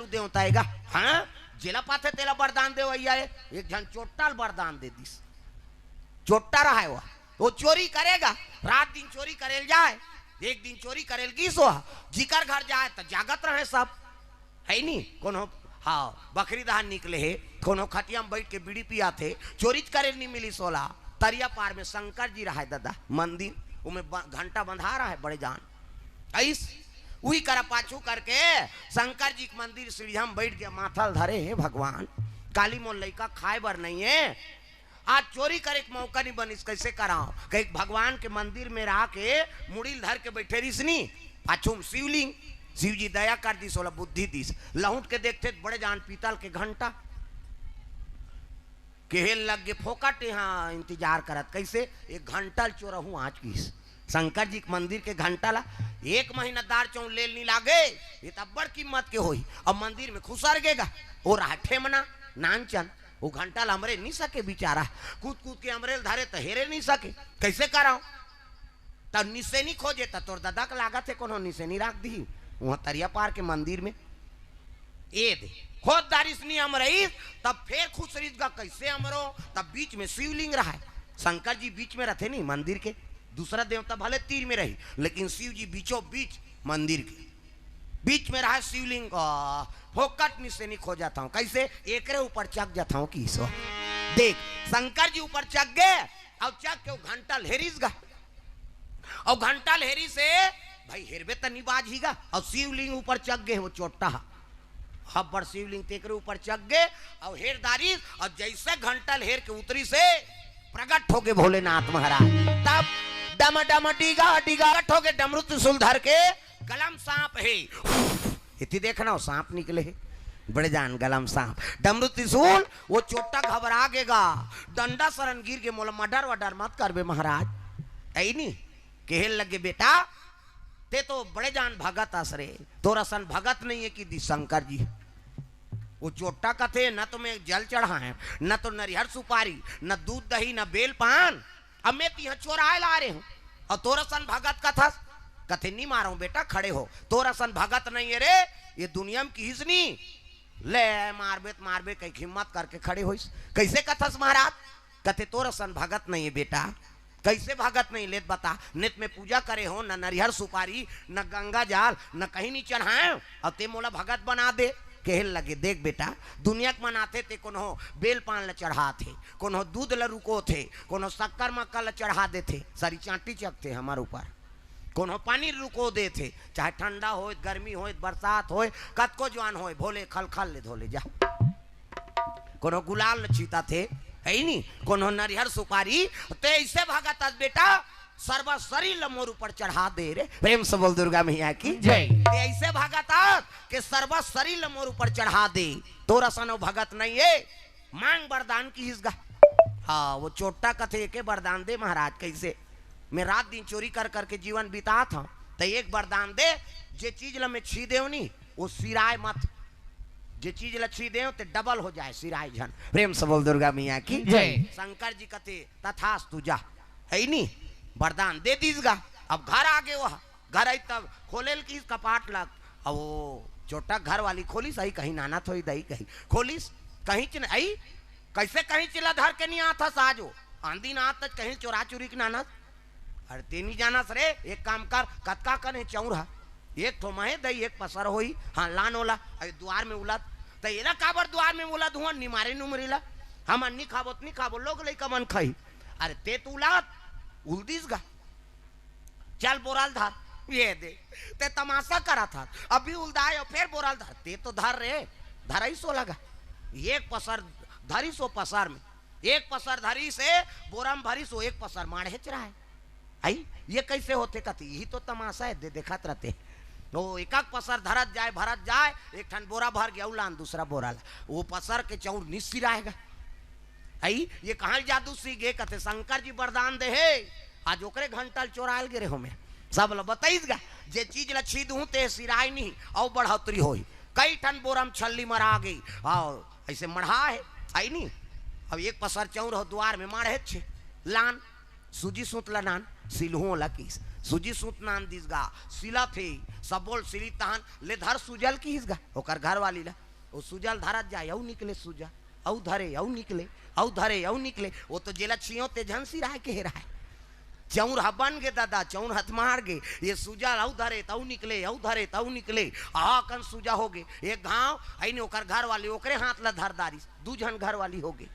देवताएगा हाँ जिला पाथे तेला वरदान दे वही आए एक जन चोट्टाल वरदान दे दिस चोट्टा रहा है वो चोरी करेगा रात दिन चोरी करेल जाए एक दिन चोरी करेल की सो जिकर घर जाए तो जागत रहे सब है नहीं कोनो हाँ बकरी दहान निकले है कोनो खटिया में बैठ के बीड़ी पिया थे चोरी करेल नहीं मिली सोला तरिया पार में शंकर जी रहा है दादा मंदिर उमें घंटा बंधा रहा है बड़े जान ऐस वही करा पाछू करके शंकर जी के मंदिर सीढ़िया में बैठ के माथल धरे हैं भगवान काली मोल लइका खाए बर नहीं है आज चोरी करे के मौका नहीं बनिस कैसे कराओ कहीं भगवान के मंदिर में रह के मुड़ील धर के बैठे रिसनी पाछू में शिवलिंग शिव जी दया कर दी सोला बुद्धि दिस लहुट के देखते बड़े जान पीतल के घंटा केहल लग गए फोकट यहाँ इंतजार करत कैसे एक घंटा चोरहू आज की शंकर जी के मंदिर के घंटा ला एक महीना दार चौन ले नहीं लागे ये तब बड़ कीमत के होई अब मंदिर में खुसर गेगा वो रहा ठेमना नानचन वो घंटा ला हमरे नहीं सके बेचारा कूद कूद के हमरे धारे तो हेरे नहीं सके कैसे कराओ तब निशानी खोजे तो तोर दादा का लागत है कोनो निशानी रख दी वहां तरिया पार के मंदिर में ए दे खोद दारिश नहीं हम रही तब फिर खुश रहीगा कैसे हमरो तब बीच में शिवलिंग रहा है शंकर जी बीच में रहते नहीं मंदिर के दूसरा देवता भले तीर में रही लेकिन शिव जी बीचों बीच मंदिर के बीच में रहा शिवलिंग का फोकट से नहीं खो जाता हूँ कैसे एकरे ऊपर चक जाता हूँ कि देख शंकर जी ऊपर चक गए अब चक के घंटा लहरीस गा और घंटा लहरी से भाई हेरबे तो नहीं बाजीगा और शिवलिंग ऊपर चक गए वो चोटा हब्बर शिवलिंग तेकरे ऊपर चक गए और हेरदारी और जैसे घंटा लहर के उतरी से प्रकट हो गए भोलेनाथ महाराज तब डम डम डिगा डिगा हो गए डमरू त्रिशूल धर के गलम सांप है इतनी देखना हो सांप निकले है बड़े जान गलम सांप डमरू त्रिशूल वो चोटा घबरा गेगा डंडा शरण गिर के मोला मडर वडर मत करबे महाराज ऐ नहीं कहल लगे बेटा ते तो बड़े जान भगत असरे तोरा सन भगत नहीं है कि दी शंकर जी वो चोटा का थे न तो मैं जल चढ़ा है न तो नरिहर सुपारी न दूध दही न बेल पान अब मैं यहाँ चोराए ला रहे हूँ और तोरा सन भगत का था कथे नहीं मारो बेटा खड़े हो तोरा सन भगत नहीं है रे ये दुनिया में किस नहीं ले मारबे कहीं हिम्मत करके खड़े हो कैसे कथस महाराज कथे तोरा सन भगत नहीं है बेटा कैसे भगत नहीं लेत बता नित में पूजा करे हो न नरिहर सुपारी न गंगा जल न कहीं नहीं चढ़ाए और ते मोला भगत बना दे कहल लगे देख बेटा दुनिया के मनाते थे कोनो बेल पान ल चढ़ा थे कोनो दूध ल रुको थे कोनो शक्कर मक्का ल चढ़ा दे थे सारी चांटी चकते हमारे ऊपर कोनो पानी रुको दे थे चाहे ठंडा हो गर्मी हो बरसात हो कतको जवान हो भोले खल खल ले धोले जा कोनो गुलाल ल छीता थे है नहीं कोनो नरिहर सुपारी ते ऐसे भगत बेटा सर्वस्वरी लमोर ऊपर चढ़ा दे रे प्रेम से बोल दुर्गा मैया की जय ऐसे भगत के सर्वस्वरी लमोर ऊपर चढ़ा दे तोरा सनो भगत नहीं है मांग वरदान की हिस्सा हाँ वो चोटा कथे के वरदान दे महाराज कैसे मैं रात दिन चोरी कर करके जीवन बिता था तो एक वरदान दे जे चीज ल में छी देव नहीं वो सिराय मत जे चीज लच्छी दे ते डबल हो जाए सिराय झन प्रेम से बोल दुर्गा मैया की जय शंकर जी कथे तथास्तु जा है नहीं वरदान दे दीजगा अब घर आगे वह घर आई तब खोलेल की कपाट लग अब वो छोटा घर वाली खोलिस आई कहीं नाना थोड़ी दही कहीं खोलिस कहीं च आई कैसे कहीं चिल्ला धर के नहीं आता साजो आंधी ना आता कहीं चोरा चोरी की नाना अरे ते नहीं जाना सरे एक काम कर कतका कने चौरा एक तो महे दई एक पसर होई हाँ लान ओला अरे द्वार में उलत तो एला काबर द्वार में उलत हुआ निमारे नुमरीला हम अन्नी खाबो लोग लइका मन खाई अरे ते तू उलत उल्दीस गा चल बोराल धर ये दे ते तमाशा करा था अभी उल्दाए और फिर बोराल धर ते तो धर रे धराई सो लगा एक पसर धरी सो पसर में एक पसर धरी से बोरम भरी सो एक पसर माढ़े रहा है आई ये कैसे होते कथी यही तो तमाशा है दे देखत रहते वो एक पसर धरत जाए भरत जाए एक ठन बोरा भर गया उलान दूसरा बोरा ला वो पसर के चौर निस्सी रहेगा आई ये कहाँ जादू सीख गए कथे शंकर जी वरदान दे है आज ओकरे घंटल चोरायल गिरे हो में सब ल बताइएगा जे चीज ल छी दूं ते सिराय नहीं और बढ़ोतरी होई कई ठन बोरम छल्ली मरा गई और ऐसे मढ़ा है आई नहीं अब एक पसर चौर हो द्वार में मारे छे लान सूजी सुतला नान सिलहो ला किस सूजी सूत नाम दिसगा सिला थे सब बोल सिली तहन ले धर सुजल की हिसगा ओकर घर वाली ला वो सुजल धरत जाए औ निकले सुजा औ धरे औ निकले औ धरे औ निकले वो तो जेला छियो ते झंसी रहा के रहा चौर बन गे दादा चौर हथ मार गे ये सुजा औ धरे तऊ निकले औ धरे तऊ निकले आ कन सुजा हो गे एक गांव आईने ओकर घर वाली ओकरे हाथ ला धरदारी दू जन घर वाली हो गे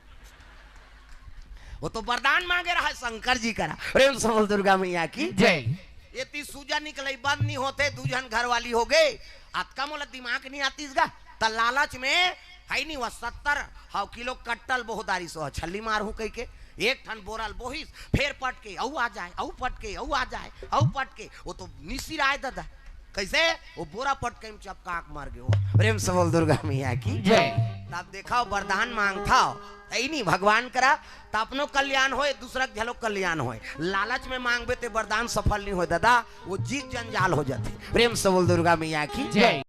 वो तो वरदान मांगे रहा है शंकर जी करा प्रेम समल दुर्गा मैया की जय। ये ती सूजा निकले बंद नहीं होते दू जन घर वाली हो गए अतका मोला दिमाग नहीं आती इसका त लालच में है नहीं वह 70 किलो कट्टल बहुदारी सो छल्ली मार हूँ कह के एक ठन बोरल बोहिस फिर पटके औ आ जाए औ पटके औ आ जाए औ पटके वो तो निसी राय दादा कैसे वो बोरा पटके में चपकाक मार गए प्रेम समल दुर्गा मैया की जय। तब देखा वरदान मांगता नहीं भगवान करा तो अपनो कल्याण होए दूसरा झलो कल्याण होए लालच में मांगबे ते वरदान सफल नहीं हो दादा वो जीत जंजाल हो जाते प्रेम समल दुर्गा मैया की जय।